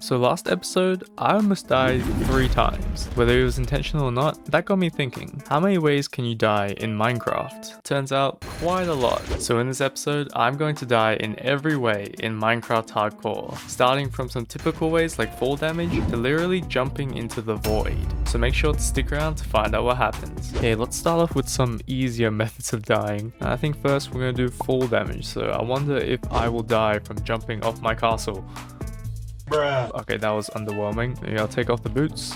So last episode, I almost died 3 times. Whether it was intentional or not, that got me thinking, how many ways can you die in Minecraft? Turns out, quite a lot. So in this episode, I'm going to die in every way in Minecraft Hardcore, starting from some typical ways like fall damage to literally jumping into the void. So make sure to stick around to find out what happens. Okay, let's start off with some easier methods of dying. I think first we're going to do fall damage, so I wonder if I will die from jumping off my castle. Bruh. Okay, that was underwhelming. Maybe I'll take off the boots.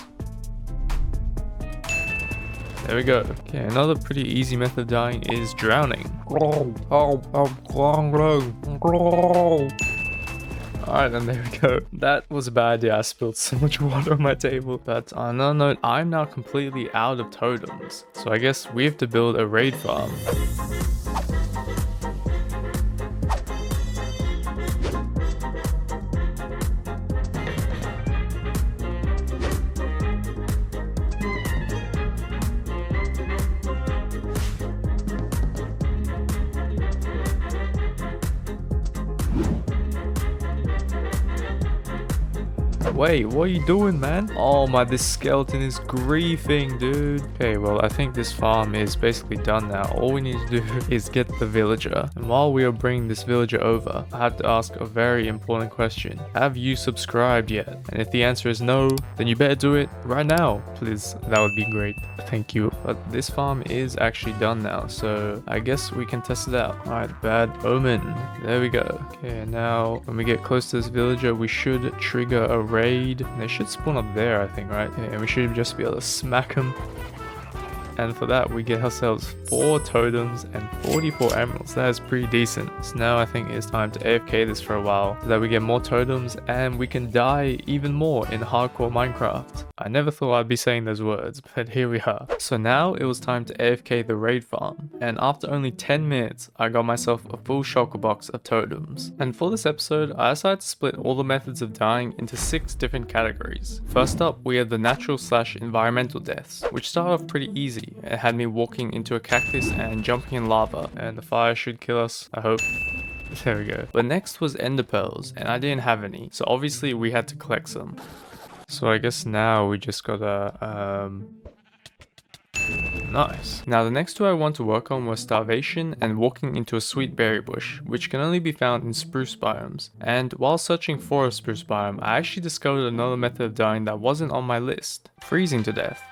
There we go. Okay, another pretty easy method of dying is drowning. Alright, and there we go. That was a bad idea. I spilled so much water on my table. But on another note, I'm now completely out of totems. So I guess we have to build a raid farm. Wait, what are you doing, man? Oh my, this skeleton is griefing, dude. Okay, well, I think this farm is basically done now. All we need to do is get the villager. And while we are bringing this villager over, I have to ask a very important question. Have you subscribed yet? And if the answer is no, then you better do it right now, please. That would be great. Thank you. But this farm is actually done now, so I guess we can test it out. Alright, bad omen. There we go. Okay, now when we get close to this villager, we should trigger a raid. They should spawn up there, I think, right? Yeah, and we should just be able to smack them. And for that, we get ourselves 4 totems and 44 emeralds. That is pretty decent. So now I think it's time to AFK this for a while so that we get more totems and we can die even more in hardcore Minecraft. I never thought I'd be saying those words, but here we are. So now it was time to AFK the raid farm. And after only 10 minutes, I got myself a full shulker box of totems. And for this episode, I decided to split all the methods of dying into 6 different categories. First up, we have the natural/environmental deaths, which start off pretty easy. It had me walking into a cactus and jumping in lava, and the fire should kill us, I hope. There we go. But next was ender pearls, and I didn't have any, so obviously we had to collect some. So I guess now we just gotta, nice. Now the next 2 I want to work on were starvation and walking into a sweet berry bush, which can only be found in spruce biomes. And while searching for a spruce biome, I actually discovered another method of dying that wasn't on my list: freezing to death.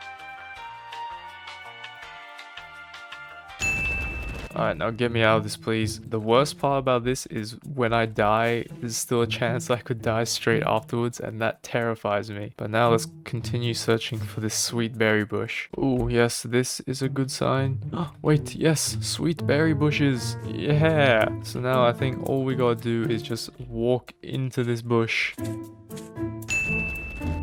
Alright, now get me out of this, please. The worst part about this is when I die, there's still a chance I could die straight afterwards, and that terrifies me. But now let's continue searching for this sweet berry bush. Oh, yes, this is a good sign. Wait, yes, sweet berry bushes. Yeah. So now I think all we gotta do is just walk into this bush.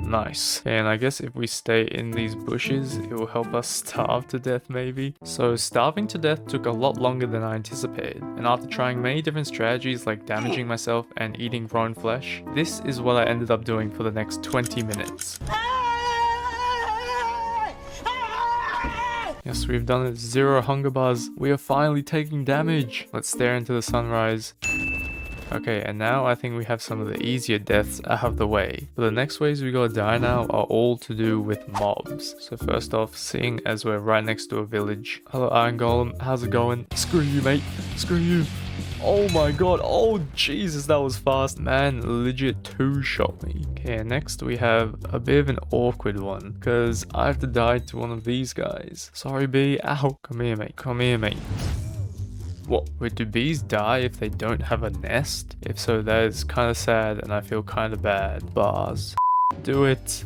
Nice. And I guess if we stay in these bushes, it will help us starve to death maybe. So starving to death took a lot longer than I anticipated. And after trying many different strategies like damaging myself and eating rotten flesh, this is what I ended up doing for the next 20 minutes. Yes, we've done it. 0 hunger bars. We are finally taking damage. Let's stare into the sunrise. Okay, and now I think we have some of the easier deaths out of the way. But the next ways we gotta die now are all to do with mobs. So first off, seeing as we're right next to a village. Hello Iron Golem, how's it going? Screw you, mate. Screw you. Oh my god, oh Jesus, that was fast. Man, legit 2-shot me. Okay, next we have a bit of an awkward one, because I have to die to one of these guys. Sorry B, ow. Come here, mate. Come here, mate. What? Wait, do bees die if they don't have a nest? If so, that is kind of sad and I feel kind of bad. Bars. Do it.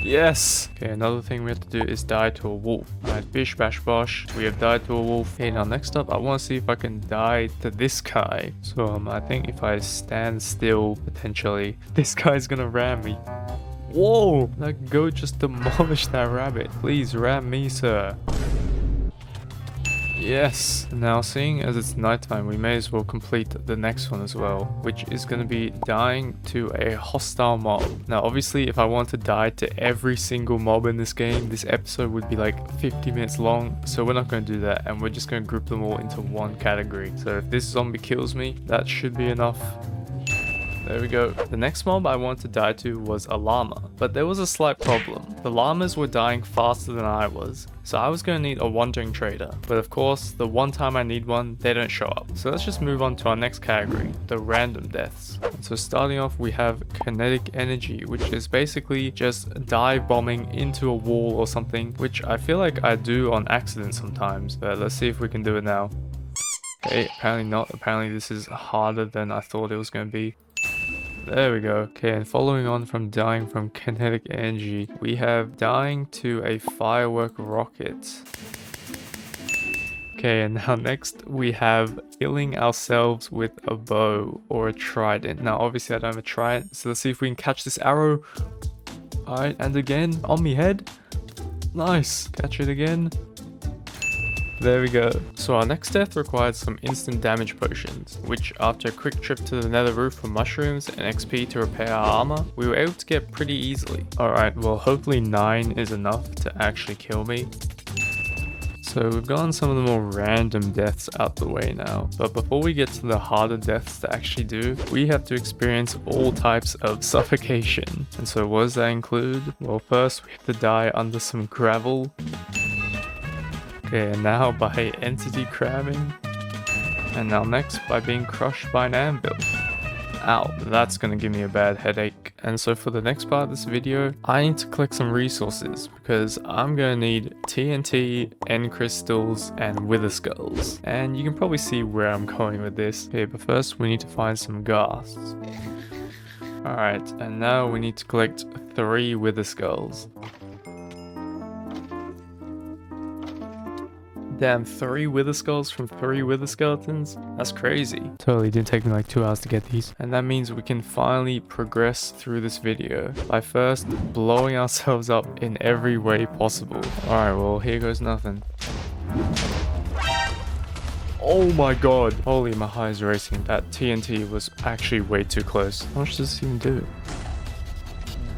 Yes! Okay, another thing we have to do is die to a wolf. Alright, bish bash bosh. We have died to a wolf. Okay, now next up, I want to see if I can die to this guy. So, I think if I stand still, potentially, this guy's gonna ram me. Whoa! That goat just demolished that rabbit. Please ram me, sir. Yes. Now seeing as it's nighttime, we may as well complete the next one as well, which is going to be dying to a hostile mob. Now obviously if I want to die to every single mob in this game, this episode would be like 50 minutes long, so we're not going to do that, and we're just going to group them all into one category. So if this zombie kills me, that should be enough. There we go. The next mob I wanted to die to was a llama, but there was a slight problem. The llamas were dying faster than I was, so I was going to need a wandering trader. But of course, the one time I need one, they don't show up. So let's just move on to our next category, the random deaths. And so starting off, we have kinetic energy, which is basically just dive bombing into a wall or something, which I feel like I do on accident sometimes. But let's see if we can do it now. Okay, apparently not. Apparently this is harder than I thought it was going to be. There we go. Okay, and following on from dying from kinetic energy, we have dying to a firework rocket. Okay, and now next we have killing ourselves with a bow or a trident. Now obviously I don't have a trident, so let's see if we can catch this arrow. Alright, and again on me head. Nice. Catch it again. There we go. So our next death required some instant damage potions, which after a quick trip to the nether roof for mushrooms and XP to repair our armor, we were able to get pretty easily. Alright, well hopefully 9 is enough to actually kill me. So we've gotten some of the more random deaths out the way now, but before we get to the harder deaths to actually do, we have to experience all types of suffocation. And so what does that include? Well, first we have to die under some gravel. Okay, and now by entity crabbing. And now next by being crushed by an anvil. Ow, that's gonna give me a bad headache. And so for the next part of this video, I need to collect some resources because I'm gonna need TNT, end crystals, and wither skulls. And you can probably see where I'm going with this. Okay, but first we need to find some ghasts. Alright, and now we need to collect 3 wither skulls. Damn, 3 wither skulls from 3 wither skeletons? That's crazy. Totally didn't take me like 2 hours to get these. And that means we can finally progress through this video by first blowing ourselves up in every way possible. Alright, well here goes nothing. Oh my god. Holy, my eyes are racing. That TNT was actually way too close. How much does this even do?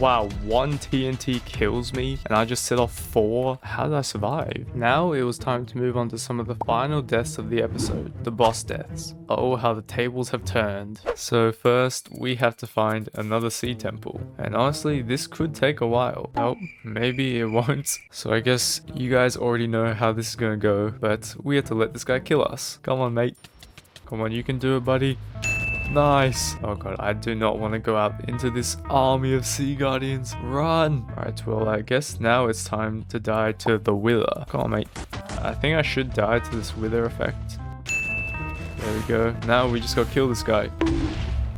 Wow, 1 TNT kills me and I just set off 4? How did I survive? Now it was time to move on to some of the final deaths of the episode, the boss deaths. Oh, how the tables have turned. So first, we have to find another sea temple. And honestly, this could take a while. Oh, maybe it won't. So I guess you guys already know how this is gonna go, but we have to let this guy kill us. Come on, mate. Come on, you can do it, buddy. Nice. Oh god, I do not want to go out into this army of sea guardians. Run. Alright, well I guess now it's time to die to the wither. Come on, mate. I think I should die to this wither effect. There we go. Now we just gotta kill this guy.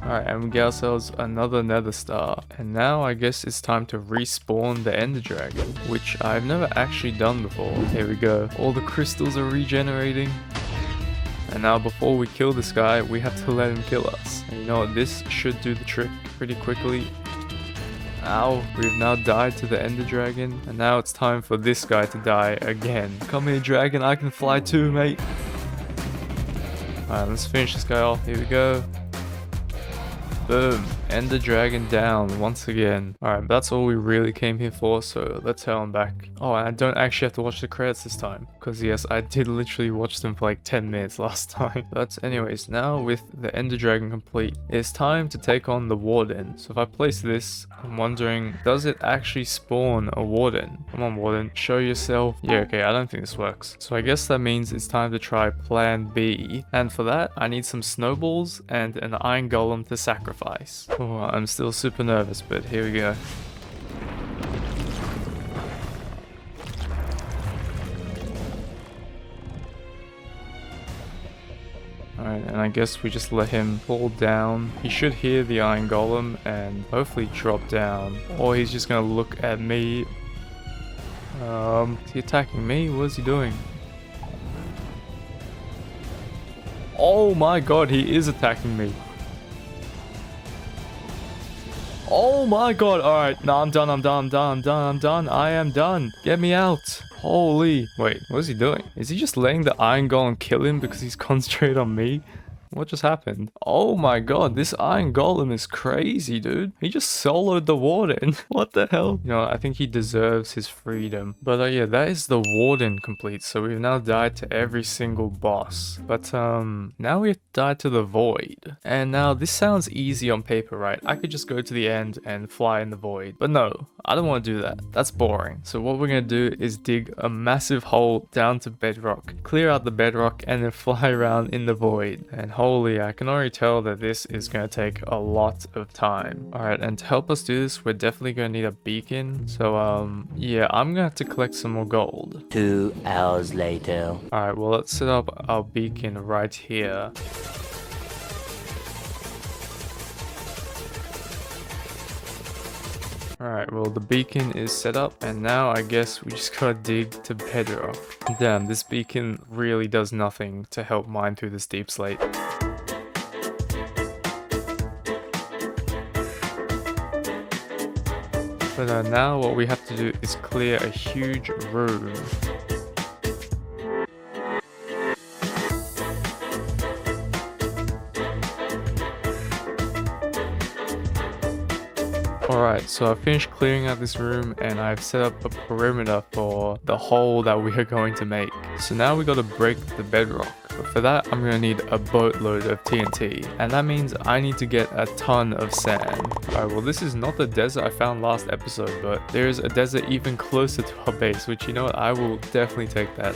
Alright, and we get ourselves another nether star. And now I guess it's time to respawn the ender dragon, which I've never actually done before. Here we go. All the crystals are regenerating. And now before we kill this guy, we have to let him kill us. And you know what, this should do the trick pretty quickly. Ow, we've now died to the ender dragon. And now it's time for this guy to die again. Come here, dragon, I can fly too, mate. Alright, let's finish this guy off. Here we go. Boom. Ender dragon down once again. Alright, that's all we really came here for, so let's head on back. Oh, and I don't actually have to watch the credits this time. Because yes, I did literally watch them for like 10 minutes last time. But anyways, now with the ender dragon complete, it's time to take on the warden. So if I place this, I'm wondering, does it actually spawn a warden? Come on, warden, show yourself. Yeah, okay, I don't think this works. So I guess that means it's time to try plan B. And for that, I need some snowballs and an iron golem to sacrifice. Oh, I'm still super nervous, but here we go. Alright, and I guess we just let him fall down. He should hear the iron golem and hopefully drop down. Or he's just gonna look at me. Is he attacking me? What is he doing? Oh my god, he is attacking me. Oh my god, alright. No, I'm done, I'm done, I'm done, I'm done, I'm done. I am done. Get me out. Holy. Wait, what is he doing? Is he just letting the iron golem kill him because he's concentrated on me? What just happened? Oh my god, this iron golem is crazy, dude. He just soloed the warden. What the hell? You know, I think he deserves his freedom. But yeah, that is the warden complete. So we've now died to every single boss. But now we have to die to the void. And now this sounds easy on paper, right? I could just go to the end and fly in the void. But no, I don't want to do that. That's boring. So what we're going to do is dig a massive hole down to bedrock, clear out the bedrock, and then fly around in the void. And holy, I can already tell that this is going to take a lot of time. Alright, and to help us do this, we're definitely going to need a beacon. So yeah, I'm going to have to collect some more gold. 2 hours later. Alright, well, let's set up our beacon right here. Alright, well, the beacon is set up, and now I guess we just gotta dig to bedrock. Damn, this beacon really does nothing to help mine through this deep slate. But now what we have to do is clear a huge room. Alright, so I've finished clearing out this room and I've set up a perimeter for the hole that we are going to make. So now we gotta break the bedrock. But for that, I'm gonna need a boatload of TNT. And that means I need to get a ton of sand. Alright, well, this is not the desert I found last episode, but there's a desert even closer to our base, which, you know what, I will definitely take that.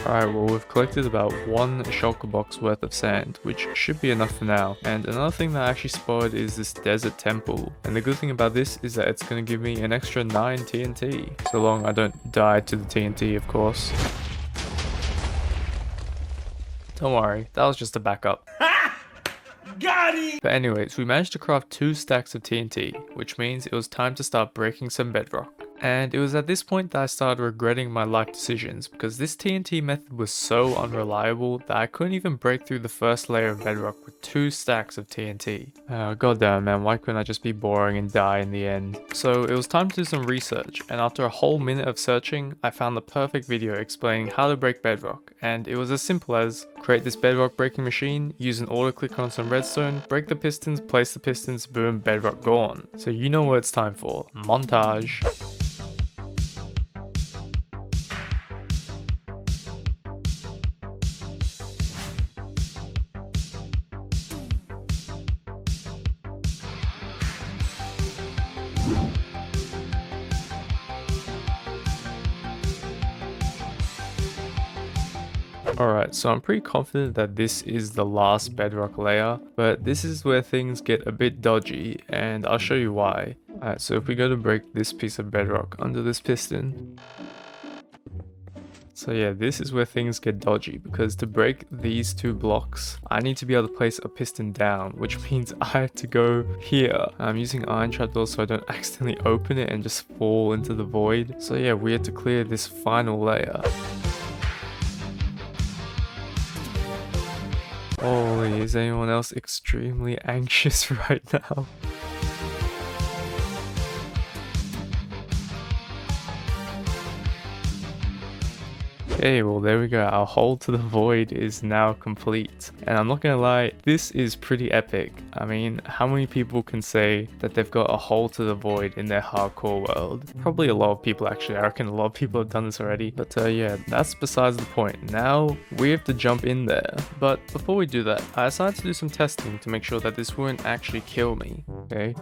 Alright, well, we've collected about 1 shulker box worth of sand, which should be enough for now. And another thing that I actually spotted is this desert temple. And the good thing about this is that it's going to give me an extra 9 TNT. So long I don't die to the TNT, of course. Don't worry, that was just a backup. Got him! But anyways, we managed to craft 2 stacks of TNT, which means it was time to start breaking some bedrock. And it was at this point that I started regretting my life decisions, because this TNT method was so unreliable that I couldn't even break through the first layer of bedrock with 2 stacks of TNT. Goddamn, man, why couldn't I just be boring and die in the end? So it was time to do some research, and after a whole minute of searching, I found the perfect video explaining how to break bedrock. And it was as simple as create this bedrock breaking machine, use an auto clicker on some redstone, break the pistons, place the pistons, boom, bedrock gone. So you know what it's time for. Montage. Alright, so I'm pretty confident that this is the last bedrock layer, but this is where things get a bit dodgy, and I'll show you why. Alright, so if we go to break this piece of bedrock under this piston. So yeah, this is where things get dodgy, because to break these 2 blocks, I need to be able to place a piston down, which means I have to go here. I'm using iron trapdoors so I don't accidentally open it and just fall into the void. So yeah, we had to clear this final layer. Holy, is anyone else extremely anxious right now? Okay, well, there we go. Our hole to the void is now complete. And I'm not gonna lie, this is pretty epic. I mean, how many people can say that they've got a hole to the void in their hardcore world? Probably a lot of people, actually. I reckon a lot of people have done this already. But yeah, that's besides the point. Now we have to jump in there. But before we do that, I decided to do some testing to make sure that this wouldn't actually kill me. Okay.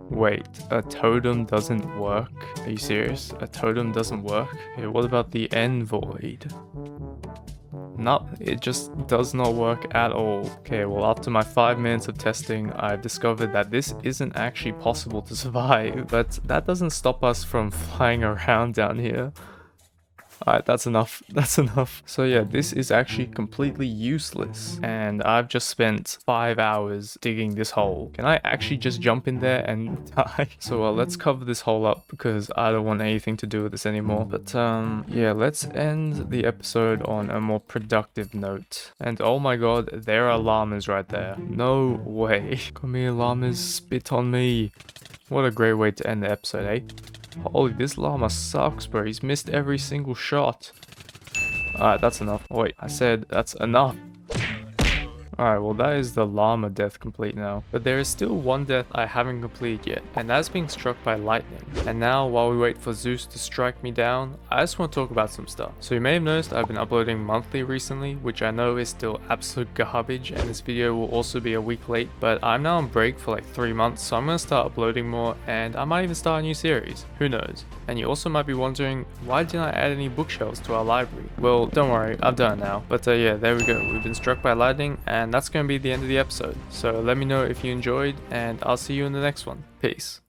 Wait, a totem doesn't work? Are you serious? A totem doesn't work? Okay, what about the end void? Nope, it just does not work at all. Okay, well, after my 5 minutes of testing, I've discovered that this isn't actually possible to survive, but that doesn't stop us from flying around down here. Alright, that's enough. That's enough. So yeah, this is actually completely useless. And I've just spent 5 hours digging this hole. Can I actually just jump in there and die? So let's cover this hole up because I don't want anything to do with this anymore. But yeah, let's end the episode on a more productive note. And oh my god, there are llamas right there. No way. Come here, llamas. Spit on me. What a great way to end the episode, eh? Holy, this llama sucks, bro. He's missed every single shot. Alright, that's enough. Wait, I said that's enough. Alright, well that is the llama death complete now. But there is still one death I haven't completed yet, and that's being struck by lightning. And now, while we wait for Zeus to strike me down, I just want to talk about some stuff. So you may have noticed I've been uploading monthly recently, which I know is still absolute garbage, and this video will also be a week late, but I'm now on break for like 3 months, so I'm gonna start uploading more, and I might even start a new series. Who knows? And you also might be wondering, why didn't I add any bookshelves to our library? Well, don't worry, I've done it now. But yeah, there we go. We've been struck by lightning, and that's going to be the end of the episode. So let me know if you enjoyed, and I'll see you in the next one. Peace.